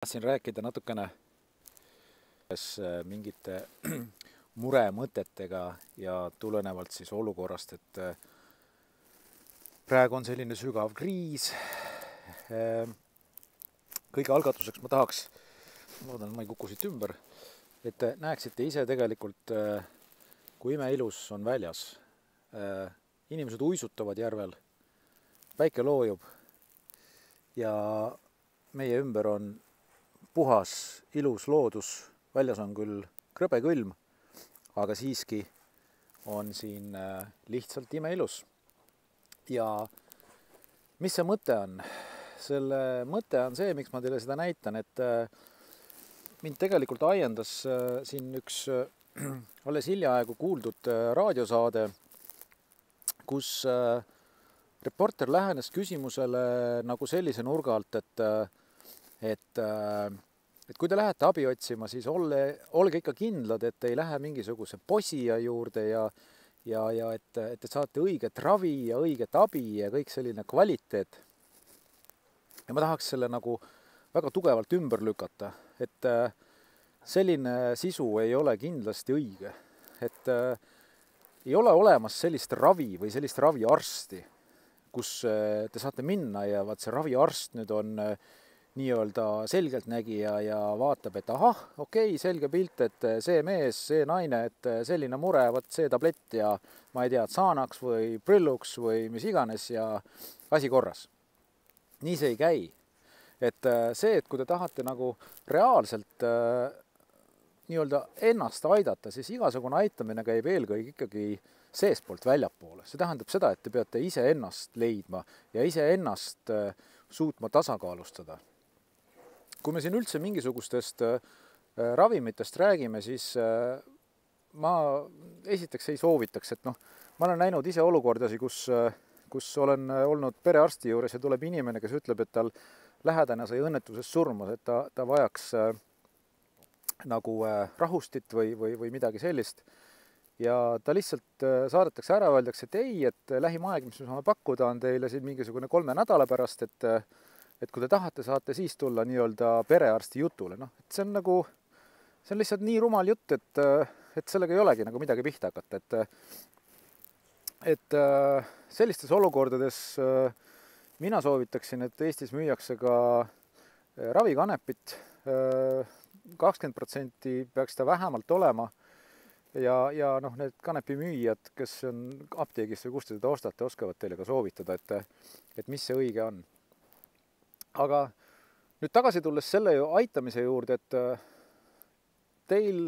Tahtsin rääkida natukene mingite muremõtetega ja tulenevalt siis olukorrast, et praegu on selline sügav kriis. Kõige algatuseks ma tahaks, loodan, et ma ei kuku siit ümber, et te näeksite ise tegelikult, kui imeilus on väljas. Inimesed uisutavad järvel, päike loojub ja meie ümber on puhas, ilus loodus, väljas on küll krõbe külm, aga siiski on siin lihtsalt imeilus. Ja mis see mõte on? Selle mõte on see, miks ma teile seda näitan, et mind tegelikult ajendas siin üks alles hiljaaegu kuuldud raadiosaade, kus reporter lähenes küsimusele nagu sellise nurga alt, et kui te lähete abi otsima, siis olge ikka kindlad, et ei lähe mingisuguse posija juurde ja et te saate õiget ravi ja õiget abi ja kõik selline kvaliteet. Ja ma tahaks selle nagu väga tugevalt ümber lükata, et selline sisu ei ole kindlasti õige. Et ei ole olemas sellist ravi või sellist raviarsti, kus te saate minna ja vaat see raviarst nüüd on nii-öelda selgeltnägija ja vaatab, et ahah, okei, selge pilt, et see mees, see naine, et selline mure, vaat see tablett ja ma ei tea, saanaks või prilluks või mis iganes ja asi korras. Nii see ei käi. Et see, et kui te tahate nagu reaalselt nii-öelda ennast aidata, siis igasugune aitamine käib eelkõige ikkagi seespoolt väljapoole. See tähendab seda, et te peate ise ennast leidma ja ise ennast suutma tasakaalustada. Kui me siin üldse mingisugustest ravimitest räägime, siis ma esiteks ei soovitaks, et ma olen näinud ise olukordasi, kus olen olnud perearsti juures ja tuleb inimene, kes ütleb, et tal lähedane sai õnnetuses surma, et ta vajaks nagu rahustit või midagi sellist. Ja ta lihtsalt saadetakse ära, öeldakse, et ei, et lähim aeg, mis me saame pakkuda, on teile siin mingisugune 3 nädala pärast, et kui te tahate, saate siis tulla nii-öelda perearsti jutule. Et see on lihtsalt nii rumal jutt, et sellega ei olegi nagu midagi pihta hakata. Et sellistes olukordades mina soovitaksin, et Eestis müüakse ka ravikanepit. 20% peaks ta vähemalt olema. Ja need kanepimüüjad, kes on apteegis või kust te seda ostate, oskavad teile ka soovitada, et mis see õige on. Aga nüüd tagasi tulles selle aitamise juurde, et teil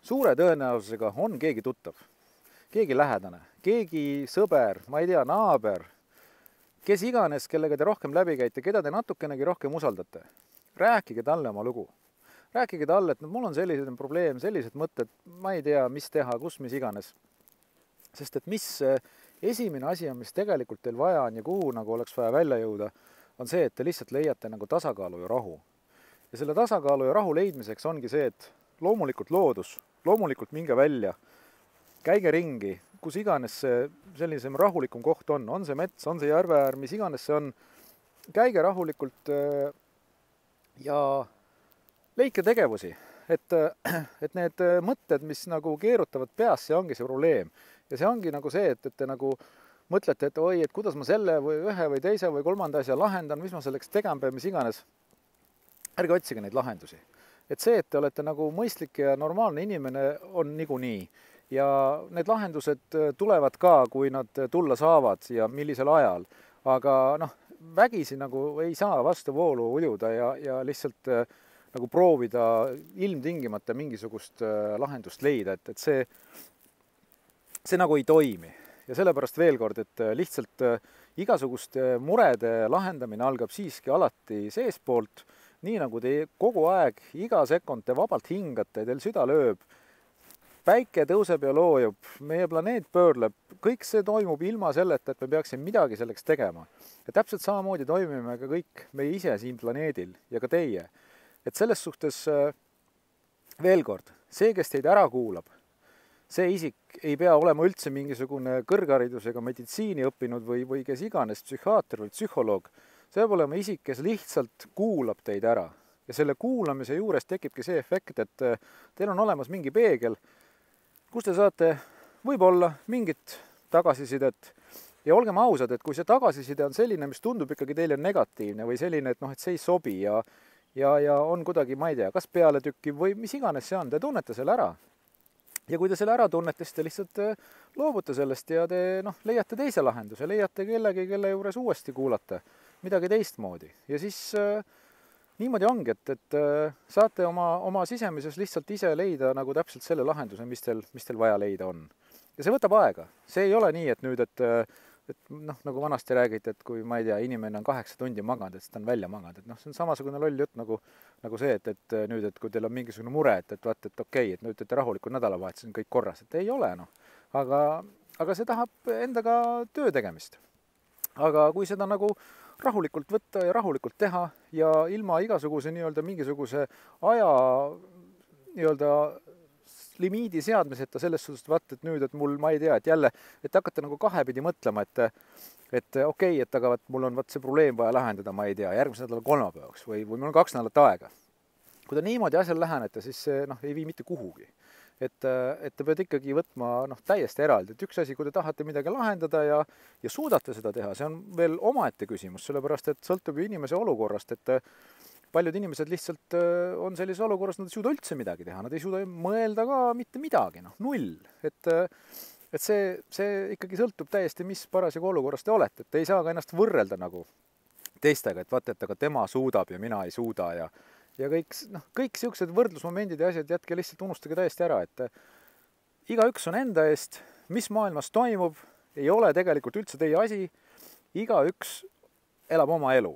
suure tõenäosusega on keegi tuttav, keegi lähedane, keegi sõber, ma ei tea, naaber, kes iganes, kellega te rohkem läbi käite, keda te natukenegi rohkem usaldate. Rääkige talle oma lugu. Rääkige talle, et mul on sellised probleem, sellised mõtted, ma ei tea, mis teha, kus, mis iganes. Sest et mis esimene asi on, mis tegelikult teil vaja on ja kuhu nagu oleks vaja välja jõuda, on see, et te lihtsalt leiate nagu tasakaalu ja rahu. Ja selle tasakaalu ja rahu leidmiseks ongi see, et loomulikult loodus, loomulikult minge välja, käige ringi, kus iganes see sellisem rahulikum koht on see mets, on see järveäär, mis iganes see on, käige rahulikult ja leidke tegevusi, et need mõtted, mis nagu keerutavad peas, see ongi see probleem. Ja see ongi nagu see, et te nagu mõtlete, et oi, et kuidas ma selle või ühe või teise või kolmanda asja lahendan, mis ma selleks tegema pean, mis iganes. Ärge otsige neid lahendusi. Et see, et te olete nagu mõistlik ja normaalne inimene, on niikuinii. Ja need lahendused tulevad ka, kui nad tulla saavad ja millisel ajal. Aga vägisi nagu ei saa vastu voolu ujuda ja lihtsalt nagu proovida ilmtingimata mingisugust lahendust leida, et see nagu ei toimi. Ja sellepärast veel kord, et lihtsalt igasuguste murede lahendamine algab siiski alati seespoolt, nii nagu te kogu aeg, iga sekund te vabalt hingate, teil süda lööb, päike tõuseb ja loojub, meie planeet pöörleb, kõik see toimub ilma selleta, et me peaksime midagi selleks tegema. Ja täpselt samamoodi toimime ka kõik meie ise siin planeedil ja ka teie. Et selles suhtes veel kord, see, kes teid ära kuulab, see isik ei pea olema üldse mingisugune kõrgharidusega meditsiini õppinud või kes iganes, psühhiaater või psühholoog. See peab olema isik, kes lihtsalt kuulab teid ära. ja selle kuulamise juures tekibki see efekt, et teil on olemas mingi peegel, kus te saate võib-olla mingit tagasisidet ja olgem ausad, et kui see tagasiside on selline, mis tundub ikkagi teile negatiivne või selline, et noh, et see ei sobi ja on kuidagi, ma ei tea, kas pealetükkiv või mis iganes see on, te tunnete selle ära. Ja kui te selle ära tunnete, siis te lihtsalt loobute sellest ja te leiate teise lahenduse, leiate kellegi, kelle juures uuesti kuulate midagi teistmoodi. Ja siis niimoodi ongi, et saate oma sisemises lihtsalt ise leida nagu täpselt selle lahenduse, mis teil vaja leida on. Ja see võtab aega. See ei ole nii, et nüüd, et nagu vanasti räägiti, et kui, ma ei tea, inimene on 8 tundi maganud, et siis ta on välja maganud. Et see on samasugune loll jutt nagu see, et nüüd, et kui teil on mingisugune mure, et vaat, et okei, et nüüd teete rahuliku nädalavahetus, on kõik korras. Et ei ole, Aga see tahab endaga töö tegemist. Aga kui seda nagu rahulikult võtta ja rahulikult teha ja ilma igasuguse mingisuguse aja limiidi seadmiseta selles suhtes, et nüüd, et mul, ma ei tea, et jälle, et hakata nagu kahepidi mõtlema, et okei, et aga mul on see probleem vaja lahendada, ma ei tea, järgmise nädala kolmapäevaks või mul on 2 nädalat aega. Kui te niimoodi asjal lähenete, siis see ei vii mitte kuhugi. Et te peate ikkagi võtma täiesti eraldi, et üks asi, kui te tahate midagi lahendada ja suudate seda teha, see on veel omaette küsimus, sellepärast et sõltub ju inimese olukorrast, et paljud inimesed lihtsalt on sellises olukorras, nad ei suuda üldse midagi teha, nad ei suuda mõelda ka mitte midagi, null. Et see ikkagi sõltub täiesti, mis parasjagu olukorras te olete, et te ei saa ka ennast võrrelda nagu teistega, et vaata, et aga tema suudab ja mina ei suuda ja kõik siuksed võrdlusmomendid ja asjad jätke lihtsalt unustage täiesti ära, et igaüks on enda eest, mis maailmas toimub, ei ole tegelikult üldse teie asi, igaüks elab oma elu.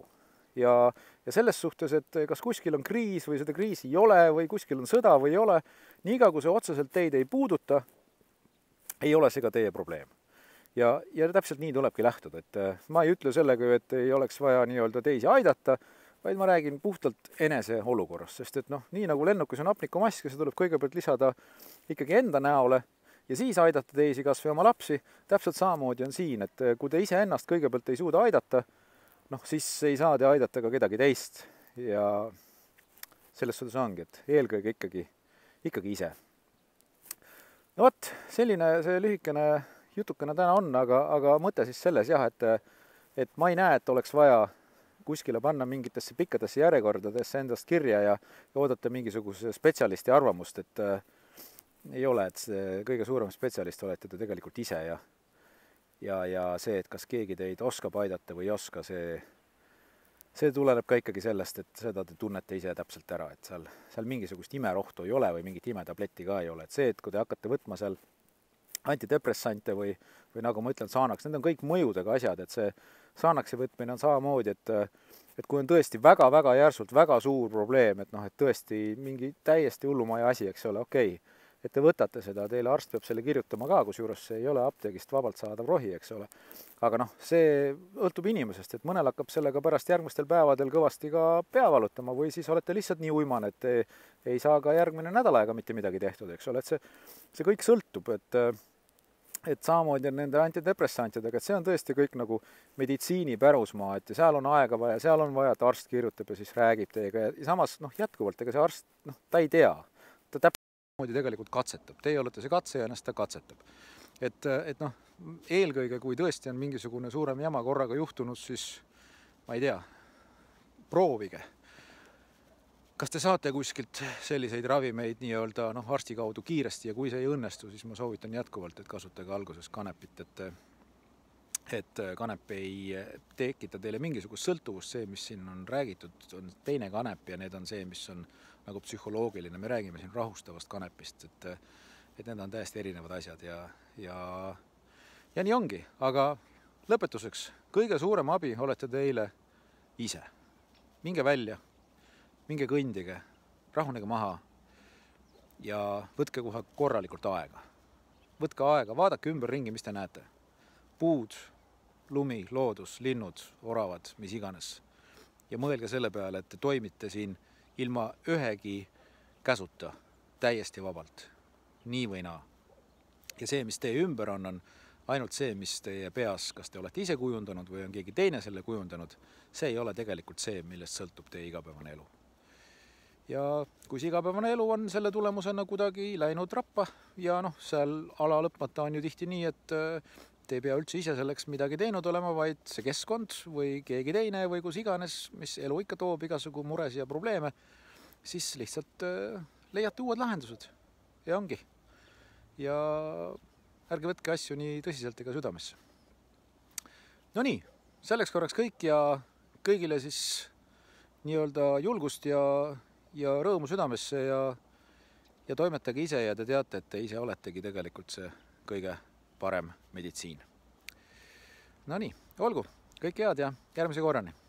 Ja selles suhtes, et kas kuskil on kriis või seda kriisi ei ole või kuskil on sõda või ei ole, niiga kui see otseselt teid ei puuduta, ei ole see ka teie probleem. Ja täpselt nii tulebki lähtuda, et ma ei ütle sellega, et ei oleks vaja teisi aidata, vaid ma räägin puhtalt enese olukorrast, sest et nii nagu lennukis on hapnikumask ja see tuleb kõigepealt lisada ikkagi enda näole ja siis aidata teisi, kas või oma lapsi, täpselt samamoodi on siin, et kui te ise ennast kõigepealt ei suuda aidata, siis ei saa te aidata ka kedagi teist ja selles suhtes ongi, et eelkõige ikkagi ise. No vot, selline see lühikene jutukene täna on, aga mõte siis selles jah, et ma ei näe, et oleks vaja kuskile panna mingitesse pikkadesse järjekordadesse endast kirja ja oodata mingisuguse spetsialisti arvamust, et ei ole, et see kõige suurem spetsialist olete te tegelikult ise ja see, et kas keegi teid oskab aidata või ei oska, see tuleneb ka ikkagi sellest, et seda te tunnete ise täpselt ära, et seal mingisugust imerohtu ei ole või mingit imetabletti ka ei ole, et see, et kui te hakkate võtma seal antidepressante või nagu ma ütlen, saanaks, need on kõik mõjudega asjad, et see saanaksi võtmine on samamoodi, et kui on tõesti väga-väga järsult väga suur probleem, et tõesti mingi täiesti hullumaja asi, eks ole, okei, et te võtate seda, teile arst peab selle kirjutama ka, kusjuures see ei ole apteegist vabalt saadav rohi, eks ole. Aga see õltub inimesest, et mõnel hakkab sellega pärast järgmistel päevadel kõvasti ka pea valutama või siis olete lihtsalt nii uimane, et te ei saa ka järgmine nädal aega mitte midagi tehtud, eks ole, et see kõik sõltub, et samamoodi on nende antidepressantidega, et see on tõesti kõik nagu meditsiini pärusmaa, et seal on aega vaja, seal on vaja, et arst kirjutab ja siis räägib teiega ja samas jätkuvalt, ega see arst, ta ei tea, ta täpselt tegelikult katsetab, teie olete see katse ja ennast ta katsetab. Et eelkõige, kui tõesti on mingisugune suurem jama korraga juhtunud, siis ma ei tea, proovige. Kas te saate kuskilt selliseid ravimeid arsti kaudu kiiresti ja kui see ei õnnestu, siis ma soovitan jätkuvalt, et kasutage alguses kanepit, et kanep ei tekita teile mingisugust sõltuvust, see, mis siin on räägitud, on teine kanep ja need on see, mis on nagu psühholoogiline, me räägime siin rahustavast kanepist, et need on täiesti erinevad asjad ja nii ongi, aga lõpetuseks, kõige suurem abi olete teile ise. Minge välja. Minge kõndige, rahunege maha ja võtke kohe korralikult aega. Võtke aega, vaadake ümberringi, mis te näete. Puud, lumi, loodus, linnud, oravad, mis iganes. Ja mõelge selle peale, et te toimite siin ilma ühegi käsuta täiesti vabalt, nii või naa. Ja see, mis teie ümber on ainult see, mis teie peas, kas te olete ise kujundanud või on keegi teine selle kujundanud, see ei ole tegelikult see, millest sõltub teie igapäevane elu. ja kui see igapäevane elu on selle tulemusena kuidagi läinud rappa ja noh, seal ala lõpmata on ju tihti nii, et te ei pea üldse ise selleks midagi teinud olema, vaid see keskkond või keegi teine või kus iganes, mis elu ikka toob igasugu muresid ja probleeme, siis lihtsalt leiate uued lahendused ja ongi. Ja ärge võtke asju nii tõsiselt ega südamesse. No nii, selleks korraks kõik ja kõigile siis nii-öelda julgust ja rõõmu südamesse ja toimetage ise ja te teate, et te ise oletegi tegelikult see kõige parem meditsiin. No nii, olgu, kõike head ja järgmise korrani!